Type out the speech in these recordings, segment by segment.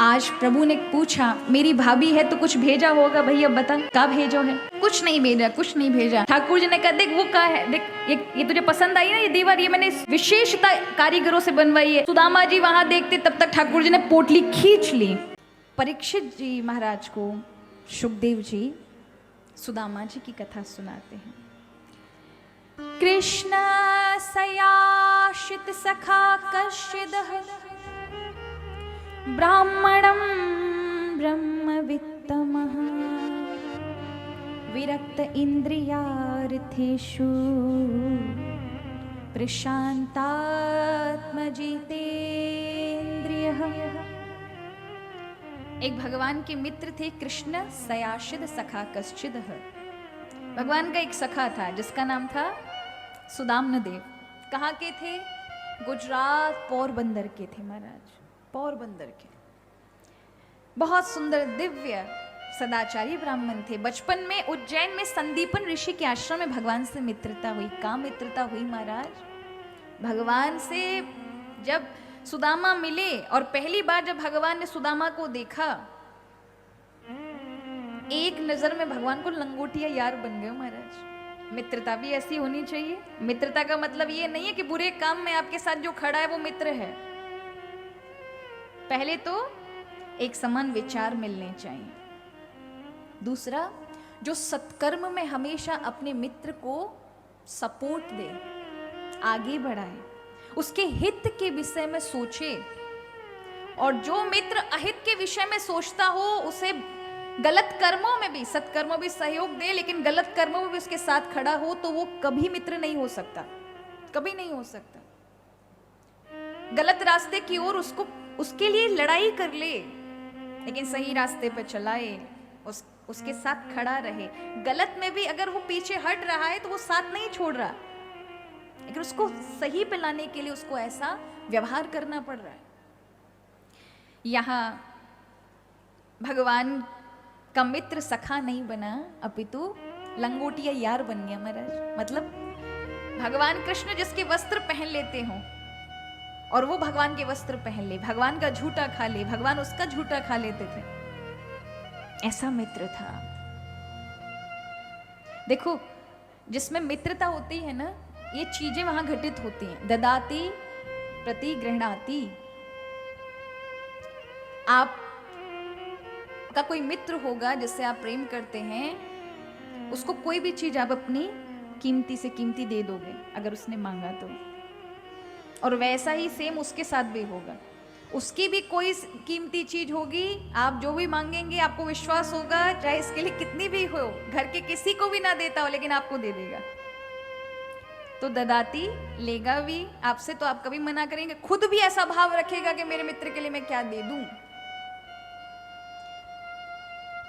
आज प्रभु ने पूछा, मेरी भाभी है तो कुछ भेजा होगा भैया, बता क्या भेजो है? कुछ नहीं भेजा, कुछ नहीं भेजा। ठाकुर जी ने कहा, देख वो क्या है, देख ये तुझे पसंद आई ना ये दीवार, ये मैंने विशेषता कारीगरों से बनवाई है। सुदामा जी वहां देखते, तब तक ठाकुर जी ने पोटली खींच ली। परीक्षित जी महाराज को सुखदेव जी सुदामा जी की कथा सुनाते हैं। कृष्ण सयाशित सखा कश्चिदः ब्राह्मणं ब्रह्मवित्तमः विरक्त इंद्रियार्थेषु प्रशांतात्मजितेन्द्रियः। एक भगवान के मित्र थे कृष्ण सयाशिद सखा कश्चिदः। भगवान का एक सखा था जिसका नाम था सुदाम्नदेव। कहाँ के थे? गुजरात पोरबंदर के थे महाराज, पोरबंदर के। बहुत सुंदर दिव्य सदाचारी ब्राह्मण थे। बचपन में उज्जैन में संदीपन ऋषि के आश्रम में भगवान से मित्रता हुई। कहाँ मित्रता हुई महाराज? भगवान से जब सुदामा मिले और पहली बार जब भगवान ने सुदामा को देखा, एक नजर में भगवान को लंगोटिया यार बन गए महाराज। मित्रता भी ऐसी होनी चाहिए। मित्रता का मतलब ये नहीं है कि बुरे काम में आपके साथ जो खड़ा है वो मित्र है। पहले तो एक समान विचार मिलने चाहिए। दूसरा, जो सत्कर्म में हमेशा अपने मित्र को सपोर्ट दे, आगे बढ़ाए, उसके हित के विषय में सोचे। और जो मित्र अहित के विषय में सोचता हो, उसे गलत कर्मों में भी, सत्कर्मों भी सहयोग दे लेकिन गलत कर्मों में भी उसके साथ खड़ा हो, तो वो कभी मित्र नहीं हो सकता, कभी नहीं हो सकता। गलत रास्ते की ओर उसके लिए लड़ाई कर ले लेकिन सही रास्ते पर चलाए, उसके साथ खड़ा रहे। गलत में भी अगर वो पीछे हट रहा है तो वो साथ नहीं छोड़ रहा, लेकिन उसको सही पे लाने के लिए उसको ऐसा व्यवहार करना पड़ रहा है। यहाँ भगवान का मित्र सखा नहीं बना, अपितु लंगोटिया यार बन गया महाराज। मतलब भगवान कृष्ण जिसके वस्त्र पहन लेते हो और वो भगवान के वस्त्र पहन ले, भगवान का झूठा खा ले, भगवान उसका झूठा खा लेते थे, ऐसा मित्र था। देखो, जिसमें मित्रता होती है ना, ये चीजें वहां घटित होती हैं। ददाति प्रति गृह्णाति। आप का कोई मित्र होगा जिससे आप प्रेम करते हैं, उसको कोई भी चीज आप अपनी कीमती से कीमती दे दोगे अगर उसने मांगा तो, और वैसा ही सेम उसके साथ भी होगा। उसकी भी कोई कीमती चीज होगी, आप जो भी मांगेंगे आपको विश्वास होगा, चाहे इसके लिए कितनी भी हो, घर के किसी को भी ना देता हो लेकिन आपको दे देगा। तो ददाती लेगा भी आपसे, तो आप कभी मना करेंगे? खुद भी ऐसा भाव रखेगा कि मेरे मित्र के लिए मैं क्या दे दूं।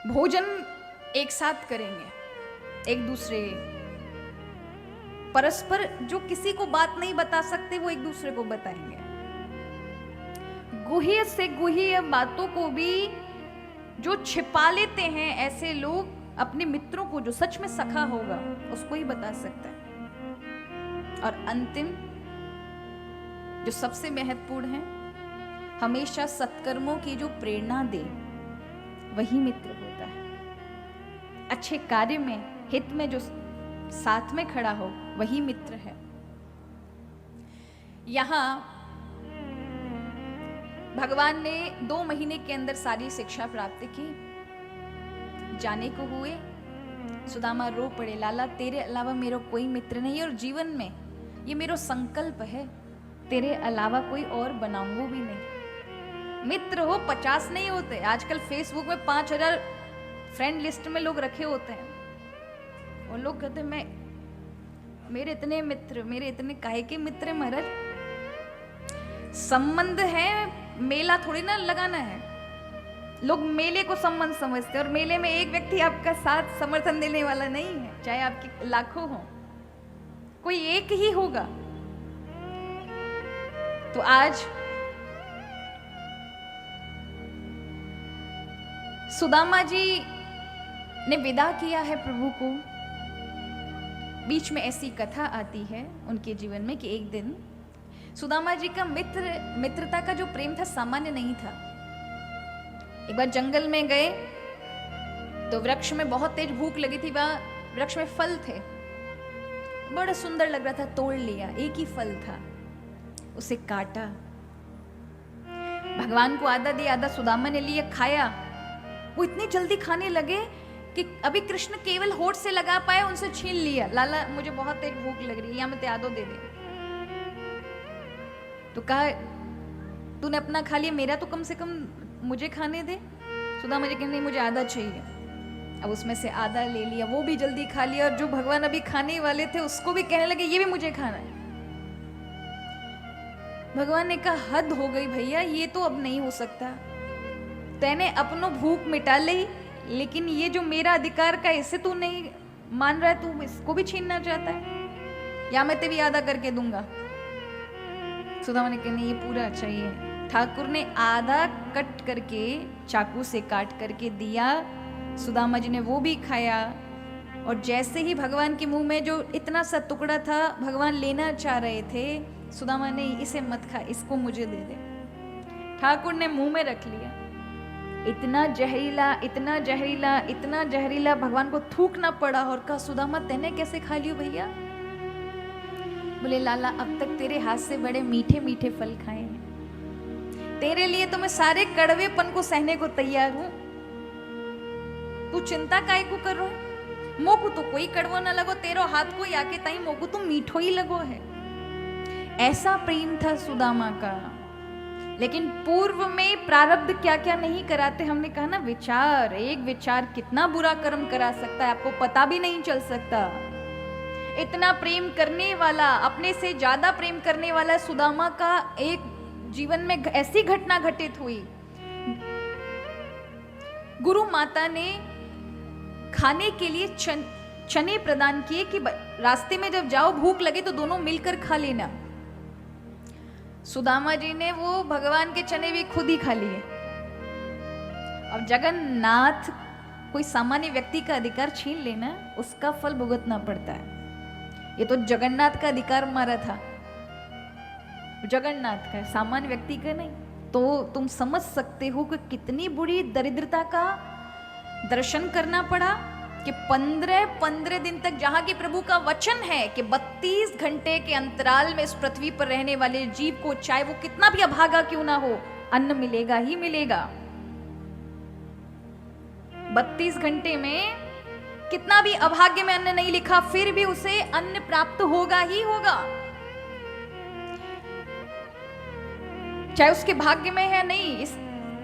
भोजन एक साथ करेंगे, एक दूसरे परस्पर जो किसी को बात नहीं बता सकते वो एक दूसरे को बताएंगे। गुह्य से गुह्य बातों को भी जो छिपा लेते हैं ऐसे लोग, अपने मित्रों को जो सच में सखा होगा उसको ही बता सकता है। और अंतिम जो सबसे महत्वपूर्ण है, हमेशा सत्कर्मों की जो प्रेरणा दे वही मित्र होता है। अच्छे कार्य में, हित में जो साथ में खड़ा हो वही मित्र है। यहां भगवान ने 2 महीने के अंदर सारी शिक्षा प्राप्त की। जाने को हुए, सुदामा रो पड़े, लाला तेरे अलावा मेरा कोई मित्र नहीं है और जीवन में ये मेरा संकल्प है, तेरे अलावा कोई और बनाऊंगा भी नहीं। मित्र हो 50 नहीं होते। आजकल फेसबुक में 5000 फ्रेंड लिस्ट में लोग रखे होते हैं, और लोग कहते हैं मेरे इतने मित्र, मेरे इतने काहे के मित्र है महाराज। संबंध है, मेला थोड़ी ना लगाना है। लोग मेले को संबंध समझते हैं, और मेले में एक व्यक्ति आपका साथ समर्थन देने वाला नहीं है, चाहे आपके लाखों हो, कोई एक ही होगा। तो आज सुदामा जी ने विदा किया है प्रभु को। बीच में ऐसी कथा आती है उनके जीवन में कि एक दिन सुदामा जी का मित्रता का जो प्रेम था सामान्य नहीं था। एक बार जंगल में गए तो वृक्ष में बहुत तेज भूख लगी थी, वहां वृक्ष में फल थे, बड़ा सुंदर लग रहा था, तोड़ लिया, एक ही फल था, उसे काटा, भगवान को आधा दिया, आधा सुदामा ने लिया, खाया। वो इतनी जल्दी खाने लगे कि अभी कृष्ण केवल होठ से लगा पाए, उनसे छीन लिया, लाला मुझे बहुत तेज भूख लग रही है, या मैं आधो दे दे। तो कहा तूने अपना खा लिया, मेरा तो कम से कम मुझे खाने दे। सुदामा जी कहने नहीं, मुझे आधा चाहिए। अब उसमें से आधा ले लिया, वो भी जल्दी खा लिया, और जो भगवान अभी खाने वाले थे उसको भी कहने लगे ये भी मुझे खाना है। भगवान ने कहा हद हो गई भैया, ये तो अब नहीं हो सकता, तैने अपनो भूख मिटा ली, लेकिन ये जो मेरा अधिकार का इसे तू नहीं मान रहा है, तू इसको भी छीनना चाहता है, या मैं तेरी आधा करके दूंगा। सुदामा ने कहा नहीं, ये पूरा चाहिए। ठाकुर ने आधा कट करके चाकू से काट करके दिया, सुदामा जी ने वो भी खाया, और जैसे ही भगवान के मुंह में जो इतना सा टुकड़ा था भगवान लेना चाह रहे थे, सुदामा ने इसे मत खा, इसको मुझे दे दे। ठाकुर ने मुंह में रख लिया, इतना जहरीला, इतना जहरीला, इतना जहरीला, भगवान को थूकना पड़ा, और कहा सुदामा तेने कैसे खा लियो भैया? बोले लाला अब तक तेरे हाथ से बड़े मीठे मीठे फल खाए हैं, तेरे लिए तो मैं सारे कड़वेपन को सहने को तैयार हूं, तू चिंता काहे को कर रहा है? मोकू तो कोई कड़वो ना लगो, तेरो हाथ को आके ताई मोकू तो मीठो ही लगो है। ऐसा प्रेम था सुदामा का। लेकिन पूर्व में प्रारब्ध क्या क्या नहीं कराते, हमने कहा ना, विचार, एक विचार कितना बुरा कर्म करा सकता है, आपको पता भी नहीं चल सकता। इतना प्रेम करने वाला, अपने से ज्यादा प्रेम करने वाला सुदामा का एक जीवन में ऐसी घटना घटित हुई। गुरु माता ने खाने के लिए चने प्रदान किए कि रास्ते में जब जाओ भूख लगे तो दोनों मिलकर खा लेना। सुदामा जी ने वो भगवान के चने भी खुद ही खा लिए। अब जगन्नाथ कोई सामान्य व्यक्ति का अधिकार छीन लेना, उसका फल भुगतना पड़ता है। ये तो जगन्नाथ का अधिकार मारा था, जगन्नाथ का, सामान्य व्यक्ति का नहीं। तो तुम समझ सकते हो कि कितनी बुरी दरिद्रता का दर्शन करना पड़ा कि 15 दिन तक, जहां की प्रभु का वचन है कि 32 घंटे के अंतराल में इस पृथ्वी पर रहने वाले जीव को, चाहे वो कितना भी अभागा क्यों ना हो, अन्न मिलेगा ही मिलेगा। 32 घंटे में कितना भी अभाग्य में अन्न नहीं लिखा, फिर भी उसे अन्न प्राप्त होगा ही होगा, चाहे उसके भाग्य में है नहीं।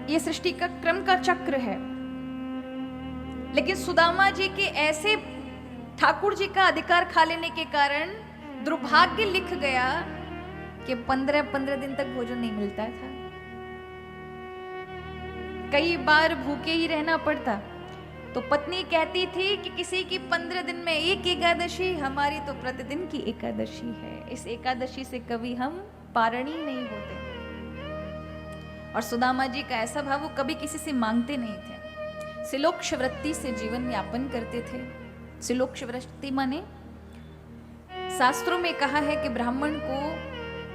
ये सृष्टि का क्रम का चक्र है। लेकिन सुदामा जी के ऐसे ठाकुर जी का अधिकार खा लेने के कारण दुर्भाग्य लिख गया कि 15 दिन तक भोजन नहीं मिलता था। कई बार भूखे ही रहना पड़ता। तो पत्नी कहती थी कि किसी की 15 दिन में एक एकादशी, हमारी तो प्रतिदिन की एकादशी है, इस एकादशी से कभी हम पारणी नहीं होते। और सुदामा जी का ऐसा भाव, वो कभी किसी से मांगते नहीं थे, सिलोक्ष वृत्ति से जीवन यापन करते थे। सिलोक्ष वृत्ति माने, शास्त्रों में कहा है कि ब्राह्मण को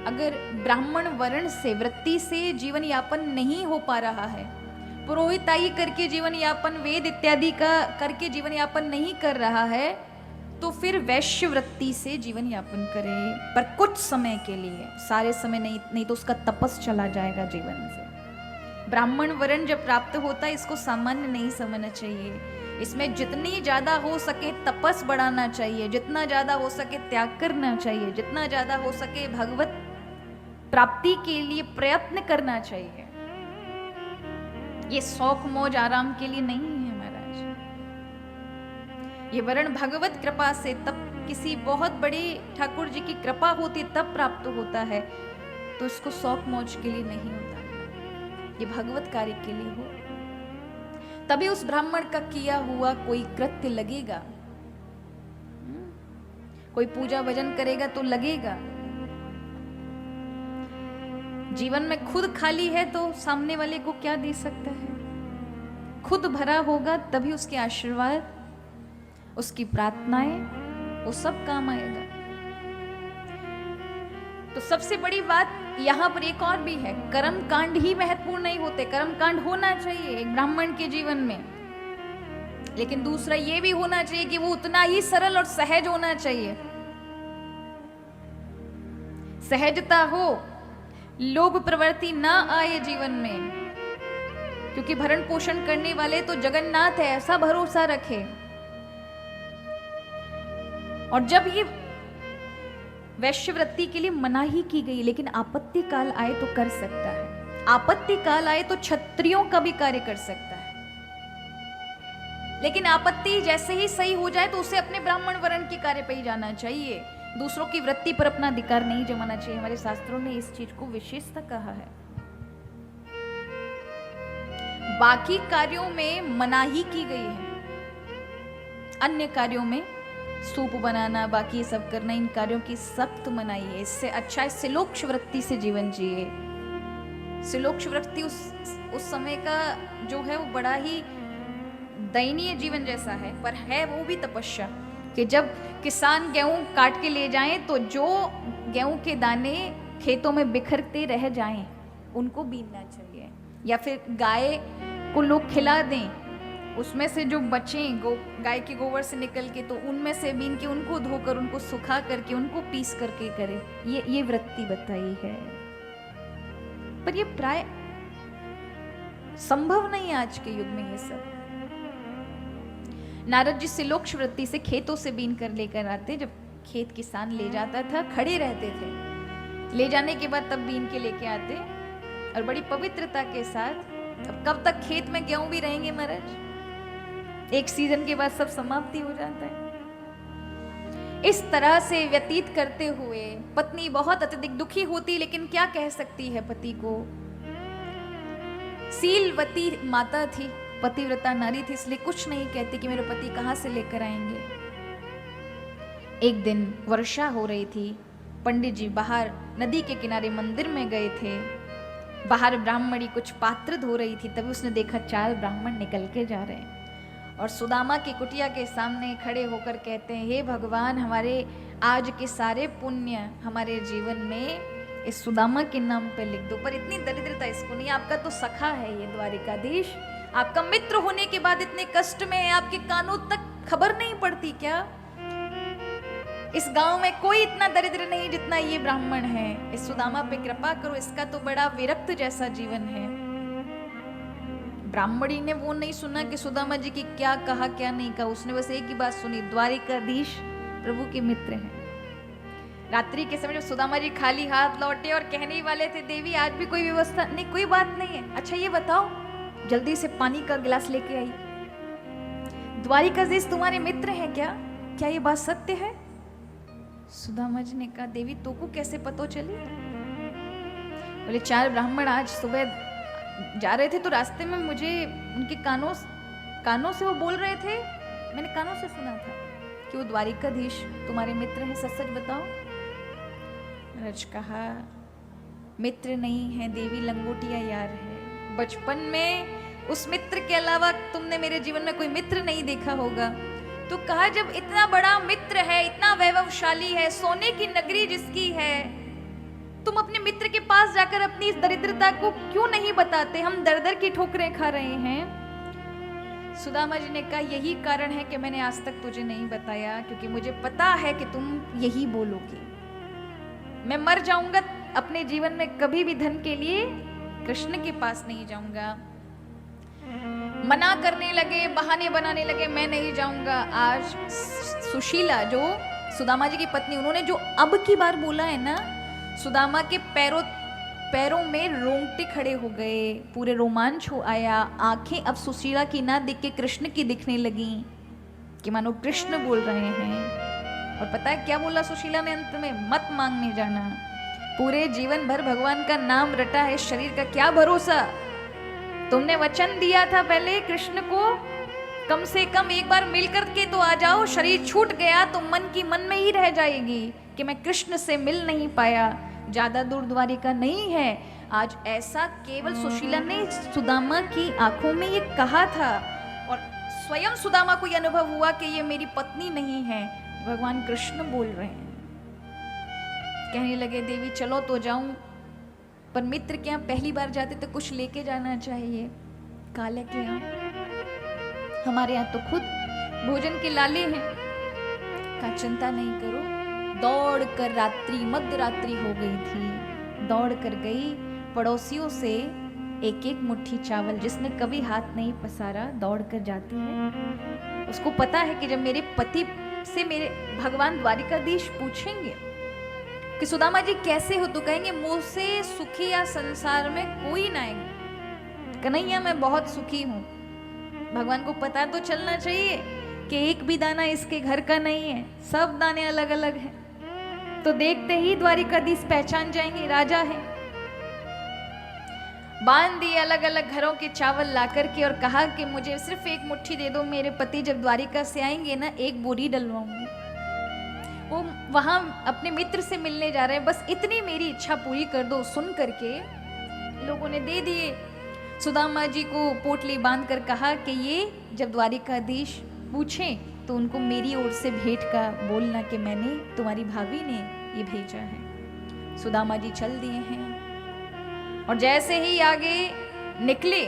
अगर ब्राह्मण वर्ण से, वृत्ति से जीवन यापन नहीं हो पा रहा है, पुरोहिताई करके जीवन यापन, वेद इत्यादि का करके जीवन यापन नहीं कर रहा है, तो फिर वैश्य वृत्ति से जीवन यापन करे, पर कुछ समय के लिए, सारे समय नहीं तो उसका तपस चला जाएगा जीवन से। ब्राह्मण वर्ण जब प्राप्त होता है, इसको सामान्य नहीं समझना चाहिए। इसमें जितनी ज्यादा हो सके तपस बढ़ाना चाहिए, जितना ज्यादा हो सके त्याग करना चाहिए, जितना ज्यादा हो सके भगवत प्राप्ति के लिए प्रयत्न करना चाहिए। ये शौक मौज आराम के लिए नहीं है महाराज। ये वर्ण भगवत कृपा से, तब किसी बहुत बड़े ठाकुर जी की कृपा होती तब प्राप्त होता है, तो इसको शौक मौज के लिए नहीं होता, ये भगवत कार्य के लिए हो। तभी उस ब्राह्मण का किया हुआ कोई कृत्य लगेगा। कोई पूजा भजन करेगा तो लगेगा। जीवन में खुद खाली है तो सामने वाले को क्या दे सकता है? खुद भरा होगा तभी उसके आशीर्वाद, उसकी प्रार्थनाएं, वो सब काम आएगा। तो सबसे बड़ी बात यहाँ पर एक और भी है, कर्म कांड ही महत्वपूर्ण नहीं होते, कर्म कांड होना चाहिए एक ब्राह्मण के जीवन में, लेकिन दूसरा ये भी होना चाहिए कि वो उतना ही सरल और सहज होना चाहिए। सहजता हो, लोभ प्रवृत्ति ना आए जीवन में, क्योंकि भरण पोषण करने वाले तो जगन्नाथ है, ऐसा भरोसा रखे। और जब ये वैश्यवृत्ति के लिए मनाही की गई, लेकिन आपत्ति काल आए तो कर सकता है, आपत्ति काल आए तो क्षत्रियों का भी कार्य कर सकता है, लेकिन आपत्ति जैसे ही सही हो जाए तो उसे अपने ब्राह्मण वर्ण के कार्य पे ही जाना चाहिए, दूसरों की वृत्ति पर अपना अधिकार नहीं जमाना चाहिए। हमारे शास्त्रों ने इस चीज को विशेषता कहा है। बाकी कार्यों में मनाही की गई है, अन्य कार्यों में सूप बनाना, बाकी सब करना, इन कार्यों की सख्त मनाही है। इससे अच्छा है सिलोक्ष वृत्ति से जीवन जिए। सिलोक्ष वृत्ति उस समय का जो है वो बड़ा ही दयनीय जीवन जैसा है, पर है वो भी तपस्या, कि जब किसान गेहूं काट के ले जाएं तो जो गेहूं के दाने खेतों में बिखरते रह जाएं उनको बीनना चाहिए, या फिर गाय को लोग खिला दें, उसमें से जो बचें गाय के गोबर से निकल के, तो उनमें से बीन के उनको धोकर, उनको सुखा करके, उनको पीस करके करें, ये वृत्ति बताई है। पर ये प्राय संभव नहीं आज के युग में ये सब। नारद जी सिलोक्ष वृत्ति से खेतों से बीन कर लेकर आते, जब खेत किसान ले जाता था, खड़े रहते थे, ले जाने के बाद तब बीन के लेके आते और बड़ी पवित्रता के साथ। अब कब तक खेत में गेहूं भी रहेंगे महाराज, एक सीजन के बाद सब समाप्ति हो जाता है। इस तरह से व्यतीत करते हुए पत्नी बहुत अत्यधिक दुखी होती, लेकिन क्या कह सकती है पति को, सीलवती माता थी, पतिव्रता नारी थी, इसलिए कुछ नहीं कहती कि मेरे पति कहां से लेकर आएंगे। एक दिन वर्षा हो रही थी, पंडित जी बाहर नदी के किनारे मंदिर में गए थे, बाहर ब्राह्मणी कुछ पात्र धो रही थी, तभी उसने देखा 4 ब्राह्मण निकल के जा रहे हैं और सुदामा की कुटिया के सामने खड़े होकर कहते हैं, हे भगवान, हमारे आज के सारे पुण्य हमारे जीवन में इस सुदामा के नाम पे लिख दो। पर इतनी दरिद्रता इसको नहीं, आपका तो सखा है ये द्वारिकाधीश, आपका मित्र होने के बाद इतने कष्ट में है, आपके कानों तक खबर नहीं पड़ती क्या? इस गांव में कोई इतना दरिद्र नहीं जितना ये ब्राह्मण है, इस सुदामा पे कृपा करो, इसका तो बड़ा विरक्त जैसा जीवन है। ब्राह्मणी ने वो नहीं सुना कि सुदामा जी की क्या कहा क्या नहीं कहा, उसने बस एक ही बात सुनी, द्वारिकाधीश प्रभु के मित्र हैं। रात्रि के समय जब सुदामा जी खाली हाथ लौटे और कहने वाले थे, देवी आज भी कोई व्यवस्था नहीं, कोई बात नहीं है, अच्छा ये बताओ, जल्दी से पानी का गिलास लेके आई, द्वारिकाधीश तुम्हारे मित्र हैं क्या? क्या ये बात सत्य है? सुदामा जी ने कहा, देवी तो को कैसे पता चली? बोले 4 ब्राह्मण आज सुबह जा रहे थे तो रास्ते में मुझे उनके कानों से वो बोल रहे थे, मैंने कानों से सुना था कि वो द्वारिकाधीश तुम्हारे मित्र हैं, सच सच बताओ। रज कहा, मित्र नहीं है देवी, लंगोटिया यार है। बचपन में उस मित्र के अलावा तुमने मेरे जीवन में कोई मित्र नहीं देखा होगा। तो कहा, जब इतना बड़ा मित्र है, इतना वैभवशाली है, सोने की नगरी जिसकी है, तुम अपने मित्र के पास जाकर अपनी इस दरिद्रता को क्यों नहीं बताते? हम दर दर की ठोकरें खा रहे हैं। सुदामा जी ने कहा, यही कारण है कि मैंने आज तक तुझे नहीं बताया, क्योंकि मुझे पता है कि तुम यही बोलोगी। मैं मर जाऊंगा, अपने जीवन में कभी भी धन के लिए कृष्ण के पास नहीं जाऊंगा। मना करने लगे, बहाने बनाने लगे, मैं नहीं जाऊंगा। आज सुशीला जो सुदामा जी की पत्नी, उन्होंने जो अब की बार बोला है ना, सुदामा के पैरों में रोंगटे खड़े हो गए, पूरे रोमांच हो आया, आंखें अब सुशीला की ना दिख के कृष्ण की दिखने लगी, कि मानो कृष्ण बोल रहे हैं। और पता है क्या बोला सुशीला ने अंत में? मत मांगने जाना, पूरे जीवन भर भगवान का नाम रटा है, शरीर का क्या भरोसा? तुमने वचन दिया था पहले कृष्ण को, कम से कम एक बार मिलकर के तो आ जाओ, शरीर छूट गया तो मन की मन में ही रह जाएगी कि मैं कृष्ण से मिल नहीं पाया, ज्यादा दूर द्वारिका नहीं है। आज ऐसा केवल सुशीला ने सुदामा की आंखों में ये कहा था, और स्वयं सुदामा को यह अनुभव हुआ कि ये मेरी पत्नी नहीं है, भगवान कृष्ण बोल रहे हैं। कहने लगे, देवी चलो तो जाऊं, पर मित्र के यहाँ पहली बार जाते तो कुछ लेके जाना चाहिए। काले के यहाँ, हमारे यहाँ तो खुद भोजन के लाले हैं। का चिंता नहीं करो, दौड़ कर रात्रि मध्य रात्रि हो गई थी, दौड़ कर गई पड़ोसियों से एक एक मुट्ठी चावल, जिसने कभी हाथ नहीं पसारा दौड़ कर जाती है। उसको पता है कि जब मेरे पति से मेरे भगवान द्वारिकाधीश पूछेंगे कि सुदामा जी कैसे हो, तो कहेंगे मुझसे सुखी या संसार में कोई ना है। कन्हैया मैं बहुत सुखी हूँ। भगवान को पता तो चलना चाहिए कि एक भी दाना इसके घर का नहीं है, सब दाने अलग अलग हैं। तो देखते ही द्वारिकाधीश पहचान जाएंगे राजा है। बांध दिए अलग अलग घरों के चावल ला करके और कहा कि मुझे सिर्फ एक मुट्ठी दे दो, मेरे पति जब द्वारिका से आएंगे ना एक बोरी डलवाऊंगी। वो वहां अपने मित्र से मिलने जा रहे हैं, बस इतनी मेरी इच्छा पूरी कर दो। सुन करके लोगों ने दे दिए। सुदामा जी को पोटली बांध कर कहा कि ये जब द्वारिकाधीश पूछे तो उनको मेरी ओर से भेंट का बोलना कि मैंने, तुम्हारी भाभी ने ये भेजा है। सुदामा जी चल दिए हैं और जैसे ही आगे निकले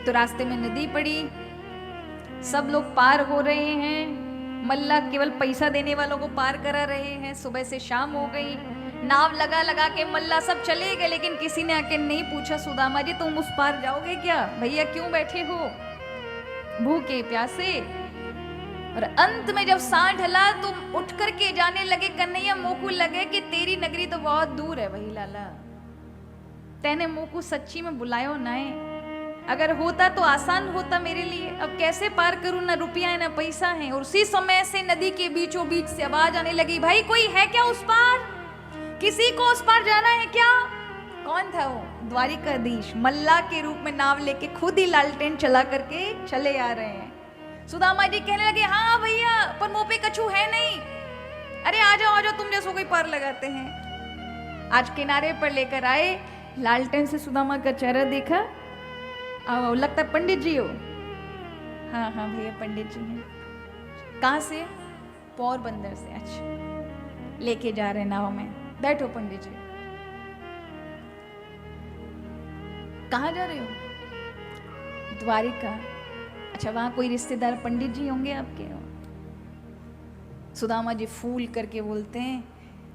तो रास्ते में नदी पड़ी, सब लोग पार हो रहे हैं। मल्ला केवल पैसा देने वालों को पार करा रहे हैं। सुबह से शाम हो गई, नाव लगा लगा के मल्ला सब चले गए, लेकिन किसी ने आके नहीं पूछा सुदामा जी तुम उस पार जाओगे क्या, भैया क्यों बैठे हो भूखे प्यासे। और अंत में जब सांड ढला तुम उठ करके जाने लगे, कन्हैया मोकू लगे कि तेरी नगरी तो बहुत दूर है वही लाला, तेने मोकू सच्ची में बुलायो ना है। अगर होता तो आसान होता मेरे लिए, अब कैसे पार करूं, ना रुपया है ना पैसा है। और उसी समय से नदी के बीचों बीच से आवाज आने लगी, भाई कोई है क्या उस पार, किसी को उस पार जाना है क्या। कौन था वो, द्वारिकाधीश मल्ला के रूप में नाव लेके खुद ही लालटेन चला करके चले आ रहे हैं। सुदामा जी कहने लगे हाँ भैया पर मुंह पे कछू है नहीं, अरे आ जाओ तुम जैसो कोई पार लगाते हैं। आज किनारे पर लेकर आए, लालटेन से सुदामा का चेहरा देखा, आओ लगता है पंडित जी हो। हाँ हाँ भैया पंडित जी हैं। कहाँ से, पोरबंदर से। अच्छा लेके जा रहे नाव में, बैठो पंडित जी। कहाँ जा रहे हो, द्वारिका। अच्छा वहां कोई रिश्तेदार पंडित जी होंगे आपके। सुदामा जी फूल करके बोलते हैं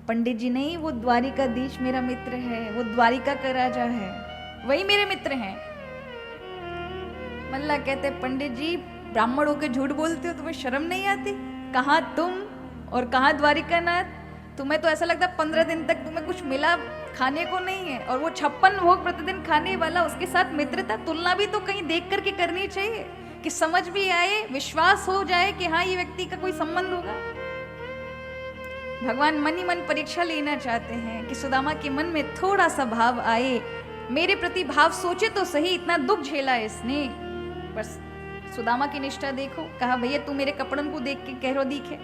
पंडित जी नहीं, वो द्वारिकाधीश मेरा मित्र है, वो द्वारिका का राजा है, वही मेरे मित्र हैं। मल्ला कहते पंडित जी ब्राह्मण होकर झूठ बोलते हो, तुम्हें शर्म नहीं आती, कहाँ तुम और कहाँ द्वारिकानाथ। तुम्हें तो ऐसा लगता 15 दिन तक तुम्हें कुछ मिला खाने को नहीं है, और वो 56 भोग प्रतिदिन खाने वाला, उसके साथ मित्रता तुलना भी तो कहीं देख करके करनी चाहिए कि समझ भी आए, विश्वास हो जाए कि हाँ ये व्यक्ति का कोई संबंध होगा। भगवान मन ही मन परीक्षा लेना चाहते हैं कि सुदामा के मन में थोड़ा सा भाव आए, मेरे प्रति भाव सोचे तो सही, इतना दुख झेला इसने। बस सुदामा की निष्ठा देखो, कहा भैया तू मेरे कपड़ों को देख के कह रो दिखे,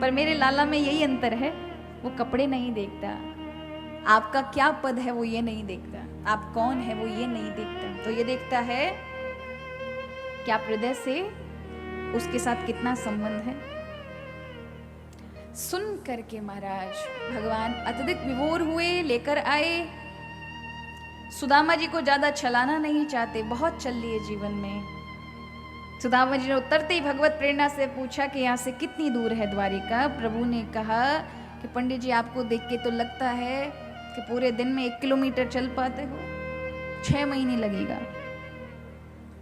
पर मेरे लाला में यही अंतर है, वो कपड़े नहीं देखता, आपका क्या पद है वो ये नहीं देखता, आप कौन है वो ये नहीं देखता, तो ये देखता है कि आप हृदय से उसके साथ कितना संबंध है। सुन करके महाराज भगवान अत्यधिक विभोर हुए, लेकर आए। सुदामा जी को ज्यादा चलाना नहीं चाहते, बहुत चल लिए जीवन में। सुदामा जी ने उतरते ही भगवत प्रेरणा से पूछा कि यहाँ से कितनी दूर है द्वारिका। प्रभु ने कहा कि पंडित जी आपको देख के तो लगता है कि पूरे दिन में 1 किलोमीटर चल पाते हो, 6 महीने लगेगा।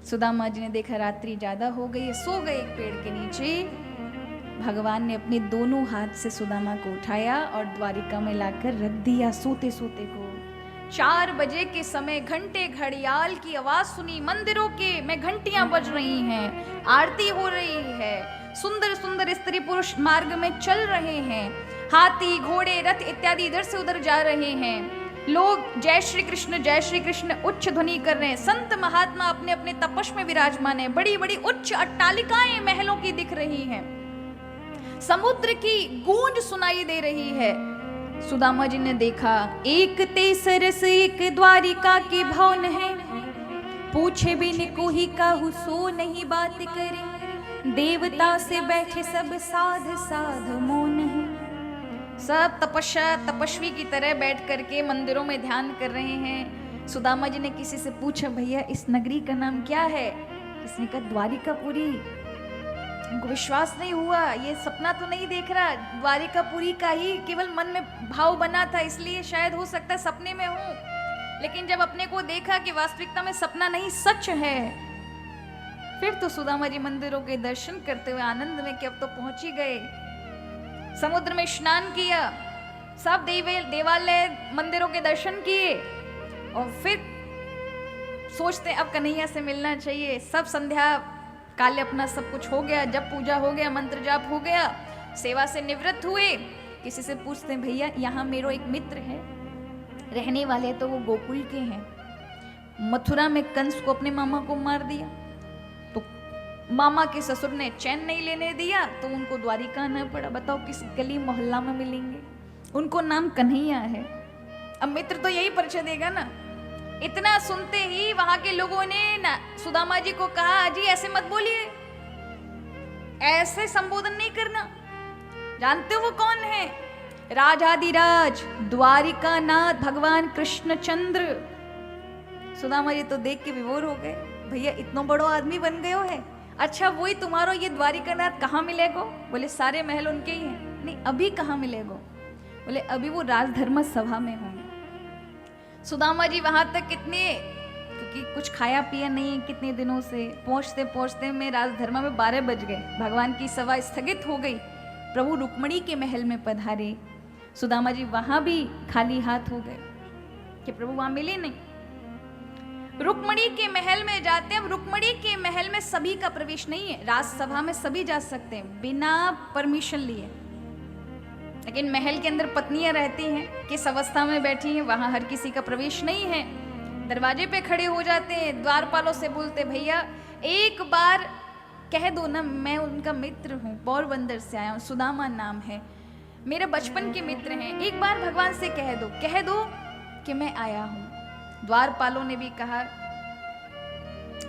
सुदामा जी ने देखा रात्रि ज्यादा हो गई, सो गए एक पेड़ के नीचे। भगवान ने अपने दोनों हाथ से सुदामा को उठाया और द्वारिका में लाकर रख दिया सोते सोते को। 4 बजे के समय घंटे घड़ियाल की आवाज सुनी, मंदिरों के में घंटियां बज रही हैं, आरती हो रही है, सुंदर सुंदर स्त्री पुरुष मार्ग में चल रहे हैं, हाथी घोड़े रथ इत्यादि इधर से उधर जा रहे हैं, लोग जय श्री कृष्ण उच्च ध्वनि कर रहे हैं, संत महात्मा अपने अपने तपस्या में विराजमान है, बड़ी बड़ी उच्च अट्टालिकाएं महलों की दिख रही हैं, समुद्र की गूंज सुनाई दे रही है। सुदामा जी ने देखा एक तेसरस एक द्वारिका के भवन है, पूछे बिन कोई काहू सो नहीं बात करे, देवता से बैठे सब साध साध मौन है। सब तपस्वी की तरह बैठ करके मंदिरों में ध्यान कर रहे हैं। सुदामा जी ने किसी से पूछा, भैया इस नगरी का नाम क्या है? किसने कहा द्वारिकापुरी। उनको विश्वास नहीं हुआ, ये सपना तो नहीं देख रहा, द्वारिकापुरी का ही केवल मन में भाव बना था, इसलिए शायद हो सकता है सपने में हूं। लेकिन जब अपने को देखा कि वास्तविकता में सपना नहीं सच है, फिर तो सुदामा जी मंदिरों के दर्शन करते हुए आनंद में कि अब तो पहुंच ही गए। समुद्र में स्नान किया, सब देवालय मंदिरों के दर्शन किए और फिर सोचते अब कन्हैया से मिलना चाहिए। सब संध्या काले अपना सब कुछ हो गया, जब पूजा हो गया, मंत्र जाप हो गया, सेवा से निवृत्त हुए। किसी से पूछते हैं, भैया यहाँ मेरो एक मित्र है, रहने वाले तो वो गोकुल के हैं, मथुरा में कंस को अपने मामा को मार दिया, तो मामा के ससुर ने चैन नहीं लेने दिया, तो उनको द्वारिका आना पड़ा। बताओ किस गली मोहल्ला में मिलेंगे? उनको नाम कन्हैया है। अब मित्र तो यही परिचय देगा ना। इतना सुनते ही वहां के लोगों ने सुदामा जी को कहा, अजी ऐसे मत बोलिए, ऐसे संबोधन नहीं करना। जानते हो वो कौन है? राजाधिराज द्वारिकानाथ भगवान कृष्णचंद्र। सुदामा जी तो देख के विभोर हो गए, भैया इतना बड़ो आदमी बन गयो है। अच्छा वही तुम्हारो ये द्वारिकानाथ कहाँ मिलेगो? बोले सारे महल उनके ही हैं। नहीं, अभी कहाँ मिलेगो? बोले अभी वो राजधर्म सभा में होंगे। सुदामा जी वहां तक कितने, क्योंकि कुछ खाया पिया नहीं कितने दिनों से, पहुंचते पहुंचते में राजधर्म में 12 बज गए। भगवान की सभा स्थगित हो गई। प्रभु रुक्मणी के महल में पधारे। सुदामा जी वहां भी खाली हाथ हो गए कि प्रभु वहां मिले नहीं। रुक्मणी के महल में जाते हैं। रुक्मणी के महल में सभी का प्रवेश नहीं है। राजसभा में सभी जा सकते हैं बिना परमिशन लिए, लेकिन महल के अंदर पत्नियां रहती हैं, किस अवस्था में बैठी हैं, वहां हर किसी का प्रवेश नहीं है। दरवाजे पे खड़े हो जाते हैं, द्वारपालों से बोलते, भैया एक बार कह दो ना, मैं उनका मित्र हूँ, पोरबंदर से आया हूँ, सुदामा नाम है, मेरे बचपन के मित्र हैं, एक बार भगवान से कह दो कि मैं आया हूँ। द्वारपालों ने भी कहा,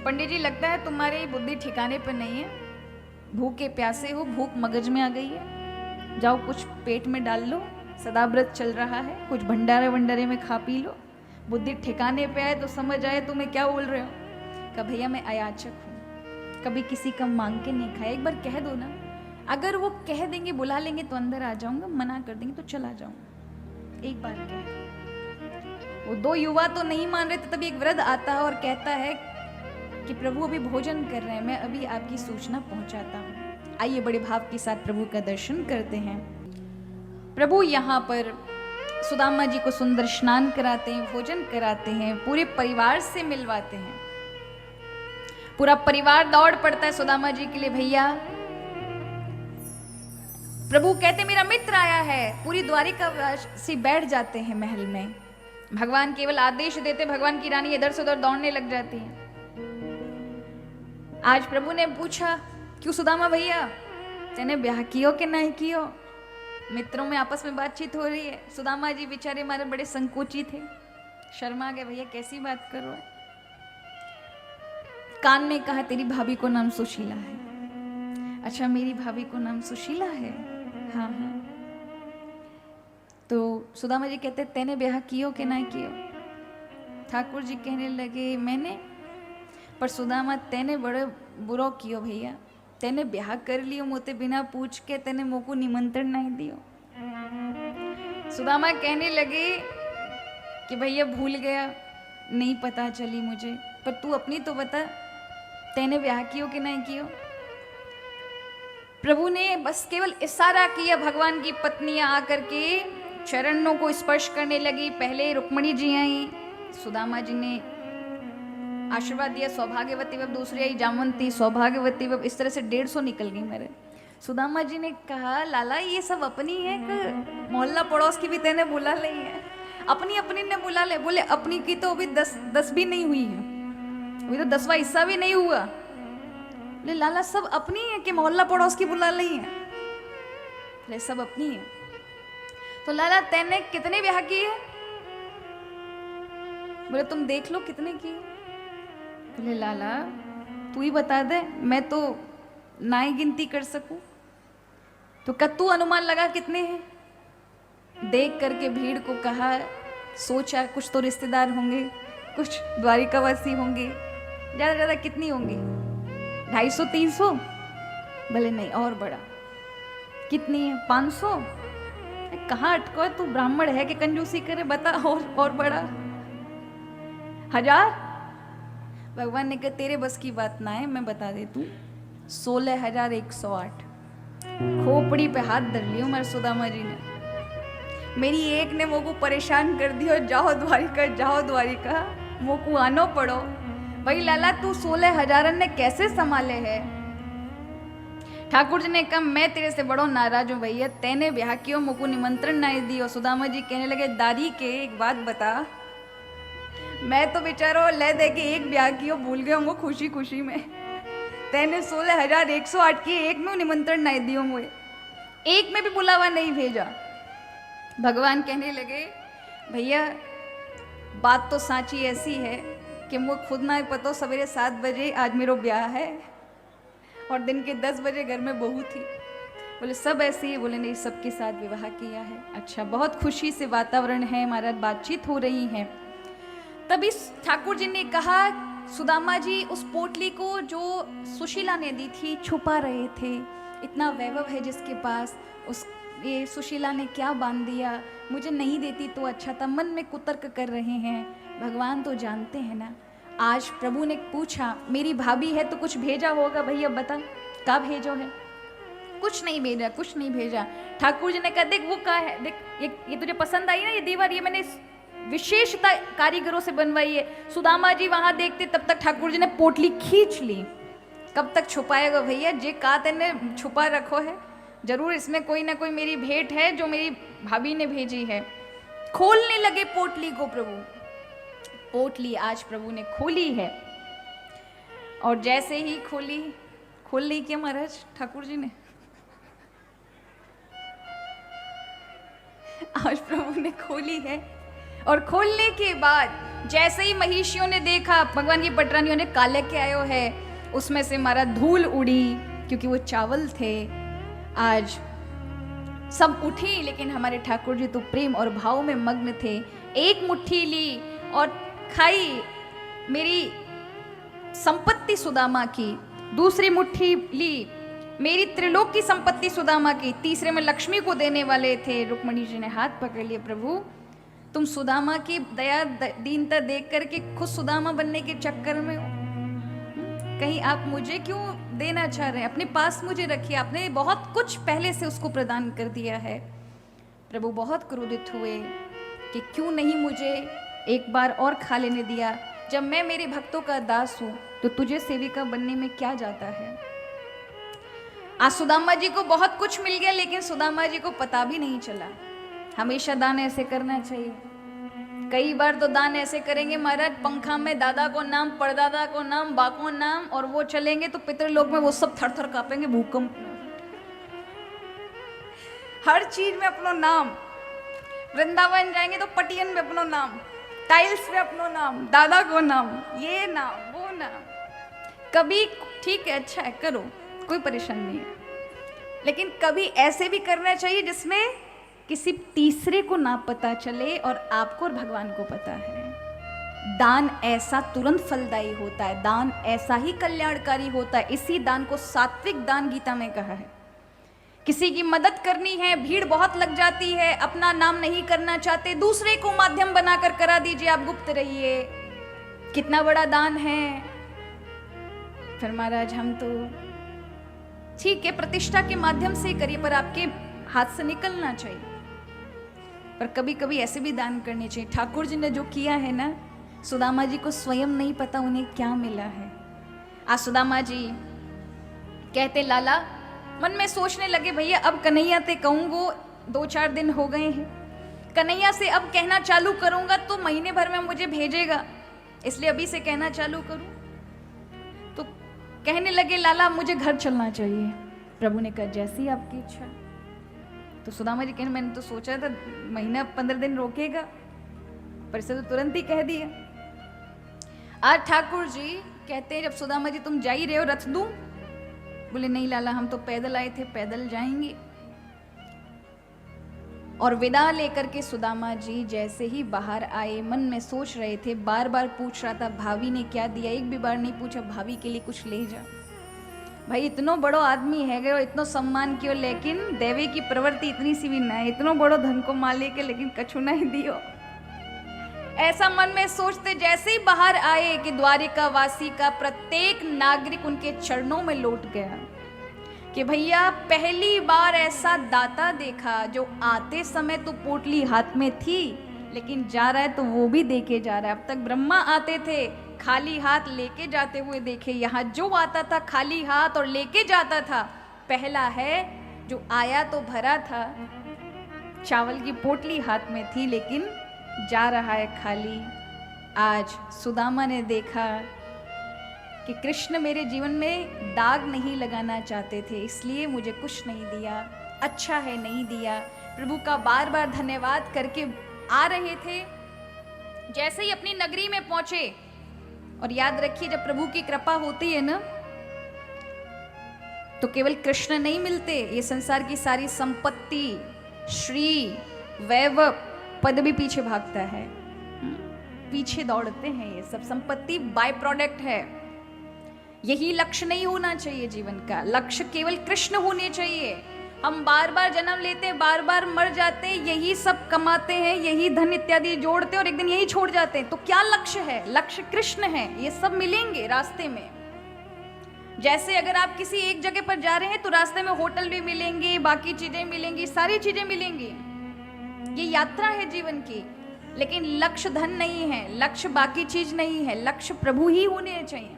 पंडित जी लगता है तुम्हारी बुद्धि ठिकाने पर नहीं है, भूखे प्यासे हो, भूख मगज में आ गई है, जाओ कुछ पेट में डाल लो, सदाव्रत चल रहा है, कुछ भंडारे वंडारे में खा पी लो, बुद्धि ठिकाने पे आए तो समझ आए तुम्हें क्या बोल रहे हो। कहा भैया मैं अयाचक हूँ, कभी किसी का मांग के नहीं खाया, एक बार कह दो ना। अगर वो कह देंगे, बुला लेंगे तो अंदर आ जाऊंगा, मना कर देंगे तो चला जाऊंगा, एक बार कह। वो 2 युवा तो नहीं मान रहे थे, तभी एक वृद्ध आता है और कहता है कि प्रभु अभी भोजन कर रहे हैं, मैं अभी आपकी सूचना पहुंचाता हूँ। आइए बड़े भाव के साथ प्रभु का दर्शन करते हैं। प्रभु यहाँ पर सुदामा जी को सुंदर स्नान कराते हैं, भोजन कराते हैं, पूरे परिवार से मिलवाते हैं। पूरा परिवार दौड़ पड़ता है सुदामा जी के लिए, भैया। प्रभु कहते मेरा मित्र आया है, पूरी द्वारिका से बैठ जाते हैं महल में। भगवान केवल आदेश देते, भगवान की रानी इधर से उधर दौड़ने लग जाती है। आज प्रभु ने पूछा, क्यों सुदामा भैया तेने ब्याह कियो कि नहीं कियो? मित्रों में आपस में बातचीत हो रही है। सुदामा जी बेचारे हमारे बड़े संकोची थे, शर्मा गए, भैया कैसी बात कर रहे हो? कान में कहा तेरी भाभी को नाम सुशीला है। अच्छा मेरी भाभी को नाम सुशीला है? हाँ हाँ। तो सुदामा जी कहते तेने ब्याह कियो कि नहीं कियो? ठाकुर जी कहने लगे मैंने, पर सुदामा तेने बड़े बुरो कियो भैया, तेने ब्याह कर लियो मोते बिना पूछ के, तेने मोको निमंत्रण नहीं दियो। सुदामा कहने लगे कि भैया भूल गया, नहीं पता चली मुझे, पर तू अपनी तो बता, तेने ब्याह कियो कि नहीं कियो? प्रभु ने बस केवल इशारा किया। भगवान की पत्नियां आकर के चरणों को स्पर्श करने लगी। पहले रुक्मणी जी आई, सुदामा जी ने आशीर्वाद दिया, सौभाग्यवती बब। दूसरी आई जामवंती, सौभाग्यवती बब। इस तरह से 150 निकल गई मेरे। सुदामा जी ने कहा लाला ये सब अपनी है कि मोहल्ला पड़ोस की भी तेने बुला ली है? अपनी अपनी ने बुला ले। बोले अपनी की तो अभी 10 भी नहीं हुई है, अभी तो 10वां हिस्सा भी नहीं हुआ। बोले लाला सब अपनी है कि मोहल्ला पड़ोस की बुला ली है? बोले सब अपनी है। तो लाला तेने कितने ब्याह किए? बोले तुम देख लो कितने किए। बोले लाला तू ही बता दे, मैं तो ना ही गिनती कर सकूं। तो क्या तू अनुमान लगा कितने हैं? देख करके भीड़ को कहा, सोचा कुछ तो रिश्तेदार होंगे, कुछ द्वारिकावासी होंगे, ज़्यादा ज़्यादा कितनी होंगी, 250-300, भले नहीं और बड़ा, कितनी है, 500, कहाँ अटको है तू, ब्राह्मण है कि कंजूसी करे, बता, और बड़ा 1000। भगवान ने कहा तेरे बस की बात ना है, मैं बता दे तू, 16,108। खोपड़ी पे हाथ धर लियो मेरे सुदामा जी ने, मेरी एक ने मोको परेशान कर दियो, जाओ द्वारिका, जाओ द्वारिका, मोको आनो पड़ो। भाई लाला तू 16,000 ने कैसे संभाले है? ठाकुर जी ने कहा मैं तेरे से बड़ो नाराज हूँ भैया, तेने ब्याह कियो, मोको निमंत्रण नहीं दियो। सुदामा जी कहने लगे दादी के एक बात बता, मैं तो बेचारो ले दे के एक ब्याह कियो भूल गया हूँ खुशी खुशी में, तेने 16,108 की, एक में निमंत्रण नहीं दियो, मुझे एक में भी बुलावा नहीं भेजा। भगवान कहने लगे भैया बात तो साची ऐसी है कि मुझे खुद ना पता, सवेरे 7 बजे आज मेरा ब्याह है और दिन के 10 बजे घर में बहू थी। बोले सब ऐसे ही? बोले नहीं, सबके साथ विवाह किया है। अच्छा, बहुत खुशी से वातावरण है, हमारा बातचीत हो रही है। तभी ठाकुर जी ने कहा सुदामा जी उस पोटली को जो सुशीला ने दी थी छुपा रहे थे, इतना वैभव है जिसके पास, उस ये सुशीला ने क्या बांध दिया, मुझे नहीं देती तो अच्छा था, मन में कुतर्क कर रहे हैं। भगवान तो जानते हैं ना। आज प्रभु ने पूछा मेरी भाभी है तो कुछ भेजा होगा, भैया बता क्या भेजो है? कुछ नहीं भेजा, कुछ नहीं भेजा। ठाकुर जी ने कहा देख वो क्या है, देख ये तुझे पसंद आई ना ये दीवार, ये मैंने विशेषता कारीगरों से बनवाई है। सुदामा जी वहां देखते तब तक ठाकुर जी ने पोटली खींच ली। कब तक छुपाएगा भैया, जे का तेने छुपा रखो है, जरूर इसमें कोई ना कोई मेरी भेंट है जो मेरी भाभी ने भेजी है। खोलने लगे पोटली को प्रभु। पोटली आज प्रभु ने खोली है और जैसे ही खोल ली क्या महाराज ठाकुर जी ने, आज प्रभु ने खोली है। और खोलने के बाद जैसे ही महिषियों ने देखा, भगवान की पटरानियों ने काले के आयो है, उसमें से मारा धूल उड़ी, क्योंकि वो चावल थे। आज सब उठी, लेकिन हमारे ठाकुर जी तो प्रेम और भाव में मग्न थे। एक मुट्ठी ली और खाई मेरी संपत्ति सुदामा की, दूसरी मुट्ठी ली मेरी त्रिलोक की संपत्ति सुदामा की, तीसरे में लक्ष्मी को देने वाले थे। रुक्मणी जी ने हाथ पकड़ लिए, प्रभु तुम सुदामा की दया दीनता देख करके खुद सुदामा बनने के चक्कर में हो, कहीं आप मुझे क्यों देना चाह रहे हैं? अपने पास मुझे रखिए, आपने बहुत कुछ पहले से उसको प्रदान कर दिया है। प्रभु बहुत क्रोधित हुए कि क्यों नहीं मुझे एक बार और खा लेने दिया, जब मैं मेरे भक्तों का दास हूं तो तुझे सेविका बनने में क्या जाता है। आज सुदामा जी को बहुत कुछ मिल गया, लेकिन सुदामा जी को पता भी नहीं चला। हमेशा दान ऐसे करना चाहिए। कई बार तो दान ऐसे करेंगे महाराज, पंखा में दादा को नाम, परदादा को नाम, बा को नाम, और वो चलेंगे तो पितृलोक में वो सब थर थर कांपेंगे भूकंप। हर चीज में अपनो नाम। वृंदावन जाएंगे तो पटियन में अपनो नाम, टाइल्स में अपनो नाम, दादा को नाम, ये नाम वो नाम। कभी ठीक है, अच्छा है, करो, कोई परेशानी नहीं है, लेकिन कभी ऐसे भी करना चाहिए जिसमें किसी तीसरे को ना पता चले और आपको और भगवान को पता है। दान ऐसा तुरंत फलदायी होता है, दान ऐसा ही कल्याणकारी होता है। इसी दान को सात्विक दान गीता में कहा है। किसी की मदद करनी है, भीड़ बहुत लग जाती है, अपना नाम नहीं करना चाहते, दूसरे को माध्यम बनाकर करा दीजिए, आप गुप्त रहिए, कितना बड़ा दान है। फिर महाराज हम तो ठीक है प्रतिष्ठा के माध्यम से करिए, पर आपके हाथ से निकलना चाहिए। पर कभी कभी ऐसे भी दान करने चाहिए। ठाकुर जी ने जो किया है ना, सुदामा जी को स्वयं नहीं पता उन्हें क्या मिला है। आज सुदामा जी कहते लाला, मन में सोचने लगे भैया अब कन्हैया से कहूँगो, 2-4 दिन हो गए हैं, कन्हैया से अब कहना चालू करूँगा तो महीने भर में मुझे भेजेगा, इसलिए अभी से कहना चालू करूँ। तो कहने लगे लाला मुझे घर चलना चाहिए। प्रभु ने कहा जैसी आपकी इच्छा। तो सुदामा जी कहने मैंने तो सोचा था महीना 15 दिन रोकेगा, पर इसे तो तुरंत ही कह दिया। आज ठाकुर जी कहते हैं जब सुदामा जी तुम जा ही रहे हो, रथ दूं? बोले नहीं लाला हम तो पैदल आए थे, पैदल जाएंगे। और विदा लेकर के सुदामा जी जैसे ही बाहर आए, मन में सोच रहे थे, बार बार पूछ रहा था भाभी ने क्या दिया, एक भी बार नहीं पूछा भाभी के लिए कुछ ले जा। भाई इतनो बड़ो आदमी है गयो, इतनो सम्मान कियो, लेकिन देवी की प्रवृत्ति इतनी सी भी ना है, इतनो बड़ो धन को माले के लेकिन कछु नहीं दियो। ऐसा मन में सोचते जैसे ही बाहर आए कि द्वारिका वासी का प्रत्येक नागरिक उनके चरणों में लौट गया कि भैया पहली बार ऐसा दाता देखा जो आते समय तो पोटली हाथ में थी, लेकिन जा रहा है तो वो भी देके जा रहा है। अब तक ब्रह्मा आते थे खाली हाथ लेके जाते हुए देखे, यहाँ जो आता था खाली हाथ और लेके जाता था। पहला है जो आया तो भरा था, चावल की पोटली हाथ में थी लेकिन जा रहा है खाली। आज सुदामा ने देखा कि कृष्ण मेरे जीवन में दाग नहीं लगाना चाहते थे, इसलिए मुझे कुछ नहीं दिया, अच्छा है नहीं दिया। प्रभु का बार बार धन्यवाद करके आ रहे थे। जैसे ही अपनी नगरी में पहुंचे, और याद रखिए जब प्रभु की कृपा होती है ना तो केवल कृष्ण नहीं मिलते, ये संसार की सारी संपत्ति, श्री, वैभव, पद भी पीछे भागता है, पीछे दौड़ते हैं। ये सब संपत्ति बाय प्रोडक्ट है। यही लक्ष्य नहीं होना चाहिए जीवन का, लक्ष्य केवल कृष्ण होने चाहिए। हम बार बार जन्म लेते हैं, बार बार मर जाते हैं, यही सब कमाते हैं, यही धन इत्यादि जोड़ते हैं और एक दिन यही छोड़ जाते हैं, तो क्या लक्ष्य है? लक्ष्य कृष्ण है। ये सब मिलेंगे रास्ते में। जैसे अगर आप किसी एक जगह पर जा रहे हैं तो रास्ते में होटल भी मिलेंगे, बाकी चीजें मिलेंगी, सारी चीजें मिलेंगी। ये यात्रा है जीवन की, लेकिन लक्ष्य धन नहीं है, लक्ष्य बाकी चीज नहीं है, लक्ष्य प्रभु ही होने चाहिए।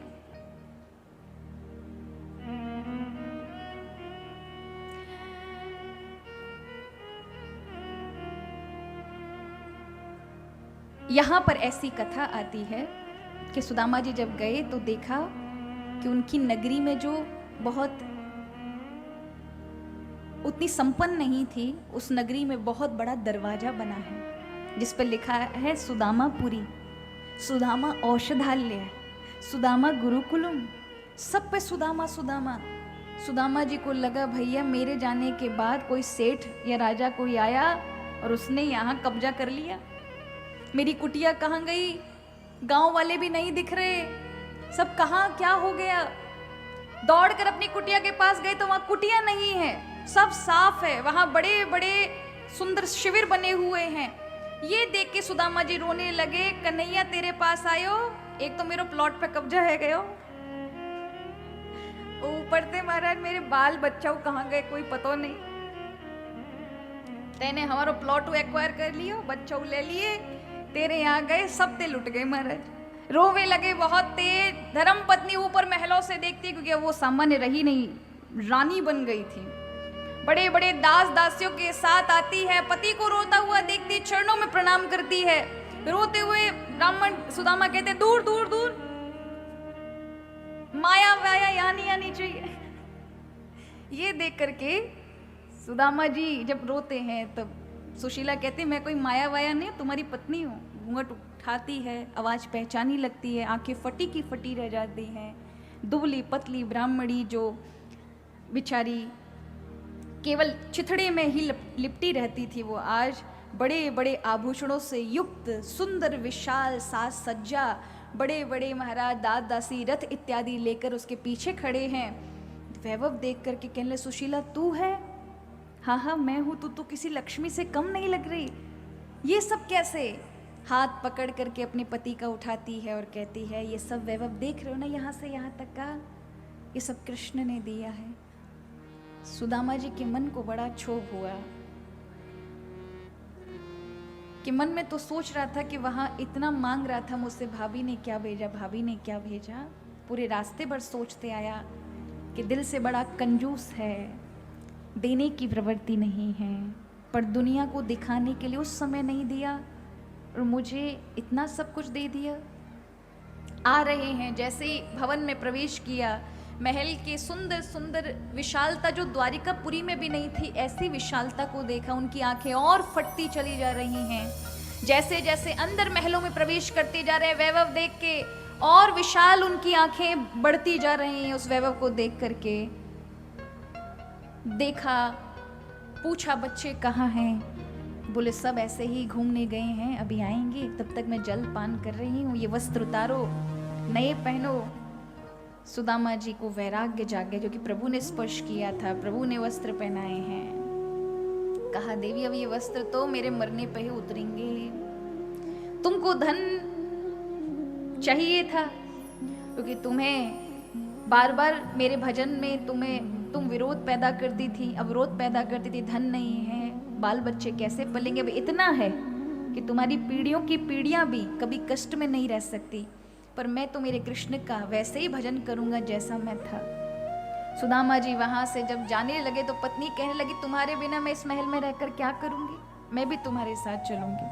यहां पर ऐसी कथा आती है कि सुदामा जी जब गए तो देखा कि उनकी नगरी में जो बहुत उतनी संपन्न नहीं थी, उस नगरी में बहुत बड़ा दरवाजा बना है जिस पर लिखा है सुदामापुरी, सुदामा औषधालय, सुदामा गुरुकुलम, सब पे सुदामा सुदामा। सुदामा जी को लगा भैया मेरे जाने के बाद कोई सेठ या राजा कोई आया और उसने यहाँ कब्जा कर लिया, मेरी कुटिया कहाँ गई, गांव वाले भी नहीं दिख रहे, सब कहाँ क्या हो गया। दौड़कर अपनी कुटिया के पास गए तो वहां कुटिया नहीं है, सब साफ है, वहां बड़े बड़े सुंदर शिविर बने हुए हैं। ये देख के सुदामा जी रोने लगे, कन्हैया तेरे पास आयो, एक तो मेरे प्लॉट पे कब्जा है गयो, ऊपर से महाराज मेरे बाल बच्चा कहाँ गए कोई पता नहीं, तेने हमारा प्लॉट एक्वायर कर लियो, बच्चा ले लिए, तेरे यहाँ गए सब ते लुट गए महाराज। रोवे लगे बहुत तेज। धर्म पत्नी ऊपर महलों से देखती, क्योंकि वो सामान्य रही नहीं, रानी बन गई थी, बड़े बड़े दास दासियों के साथ आती है, पति को रोता हुआ देखती, चरणों में प्रणाम करती है। रोते हुए ब्राह्मण सुदामा कहते दूर दूर दूर, माया वाया यहाँ नहीं आनी चाहिए। ये देख करके सुदामा जी जब रोते हैं तब सुशीला कहती मैं कोई माया वाया नहीं, तुम्हारी पत्नी हूँ। घूंघट उठाती है, आवाज पहचानी लगती है, आंखें फटी की फटी रह जाती हैं। दुबली पतली ब्राह्मणी जो बेचारी केवल चिथड़े में ही लिपटी रहती थी, वो आज बड़े बड़े आभूषणों से युक्त सुंदर विशाल साज सज्जा, बड़े बड़े महाराज दास दासी रथ इत्यादि लेकर उसके पीछे खड़े हैं। वैभव देख करके कहने लगे सुशीला तू है? हाँ हाँ मैं हूँ, तू तो किसी लक्ष्मी से कम नहीं लग रही। ये सब कैसे? हाथ पकड़ करके अपने पति का उठाती है और कहती है ये सब वैभव देख रहे हो ना, यहाँ से यहाँ तक का, ये सब कृष्ण ने दिया है। सुदामा जी के मन को बड़ा क्षोभ हुआ कि मन में तो सोच रहा था कि वहां इतना मांग रहा था मुझसे, भाभी ने क्या भेजा, भाभी ने क्या भेजा। पूरे रास्ते भर सोचते आया कि दिल से बड़ा कंजूस है, देने की प्रवृत्ति नहीं है, पर दुनिया को दिखाने के लिए उस समय नहीं दिया और मुझे इतना सब कुछ दे दिया। आ रहे हैं, जैसे ही भवन में प्रवेश किया, महल के सुंदर सुंदर विशालता जो द्वारिकापुरी में भी नहीं थी, ऐसी विशालता को देखा। उनकी आंखें और फटती चली जा रही हैं। जैसे जैसे अंदर महलों में प्रवेश करते जा रहे हैं, वैभव देख के और विशाल उनकी आंखें बढ़ती जा रही हैं। उस वैभव को देख करके देखा, पूछा बच्चे कहाँ हैं? बोले सब ऐसे ही घूमने गए हैं, अभी आएंगे, तब तक मैं जल पान कर रही हूँ, ये वस्त्र उतारो, नए पहनो। सुदामा जी को वैराग्य जाग गया क्योंकि प्रभु ने स्पर्श किया था, प्रभु ने वस्त्र पहनाए हैं। कहा देवी अब ये वस्त्र तो मेरे मरने पे ही उतरेंगे, तुमको धन चाहिए था क्योंकि तुम्हें बार बार मेरे भजन में तुम विरोध पैदा करती थी, अवरोध पैदा करती थी, धन नहीं है, बाल बच्चे कैसे पलेंगे। अब इतना है कि तुम्हारी पीढ़ियों की पीढ़ियां भी कभी कष्ट में नहीं रह सकती, पर मैं तो मेरे कृष्ण का वैसे ही भजन करूंगा जैसा मैं था। सुदामा जी वहां से जब जाने लगे तो पत्नी कहने लगी तुम्हारे बिना मैं इस महल में रहकर क्या करूंगी, मैं भी तुम्हारे साथ चलूंगी।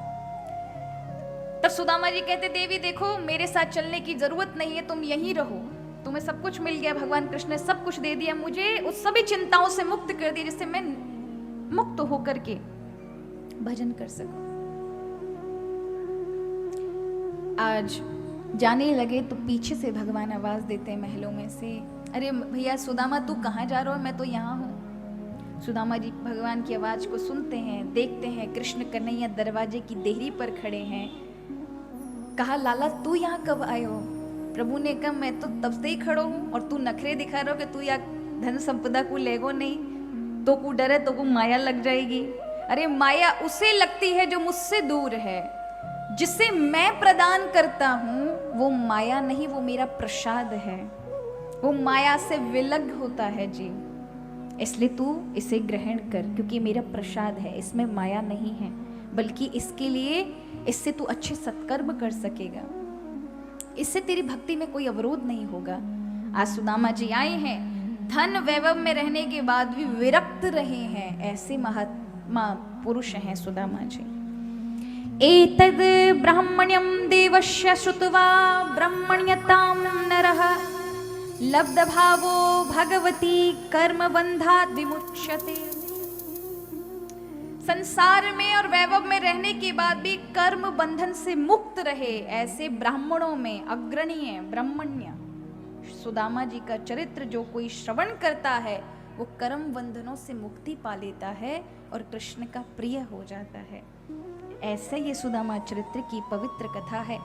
तब सुदामा जी कहते देवी देखो मेरे साथ चलने की जरूरत नहीं है, तुम यहीं रहो, तुम्हें सब कुछ मिल गया, भगवान कृष्ण ने सब कुछ दे दिया, मुझे उस सभी चिंताओं से मुक्त कर दिया जिससे मैं मुक्त होकर के भजन कर सकूं। आज जाने लगे तो पीछे से भगवान आवाज देते हैं महलों में से, अरे भैया सुदामा तू कहाँ जा रहा हो, मैं तो यहाँ हूँ। सुदामा जी भगवान की आवाज को सुनते हैं, देखते हैं कृष्ण कन्हैया दरवाजे की देहरी पर खड़े हैं। कहा लाला तू यहाँ कब आए हो। प्रभु ने कहा मैं तो तब से ही खड़ो हूँ और तू नखरे दिखा रहा हो कि तू या धन संपदा को लेगो नहीं, तो को डर है तो को माया लग जाएगी। अरे माया उसे लगती है जो मुझसे दूर है, जिसे मैं प्रदान करता हूँ वो माया नहीं, वो मेरा प्रसाद है, वो माया से विलग होता है जी। इसलिए तू इसे ग्रहण कर क्योंकि मेरा प्रसाद है, इसमें माया नहीं है, बल्कि इसके लिए इससे तू अच्छे सत्कर्म कर सकेगा, इससे तेरी भक्ति में कोई अवरोध नहीं होगा। आज सुदामा जी आए हैं, धन वैभव में रहने के बाद भी विरक्त रहे हैं, ऐसे महात्मा पुरुष हैं सुदामा जी। एतद् ब्राह्मण्यं देवस्य श्रुत्वा ब्रह्मण्यतां नरः लब्धभावो भगवती कर्मबन्धात् विमुच्यते। संसार में और वैभव में रहने के बाद भी कर्म बंधन से मुक्त रहे, ऐसे ब्राह्मणों में अग्रणीय ब्राह्मण्य सुदामा जी का चरित्र जो कोई श्रवण करता है वो कर्म बंधनों से मुक्ति पा लेता है और कृष्ण का प्रिय हो जाता है। ऐसे ये सुदामा चरित्र की पवित्र कथा है।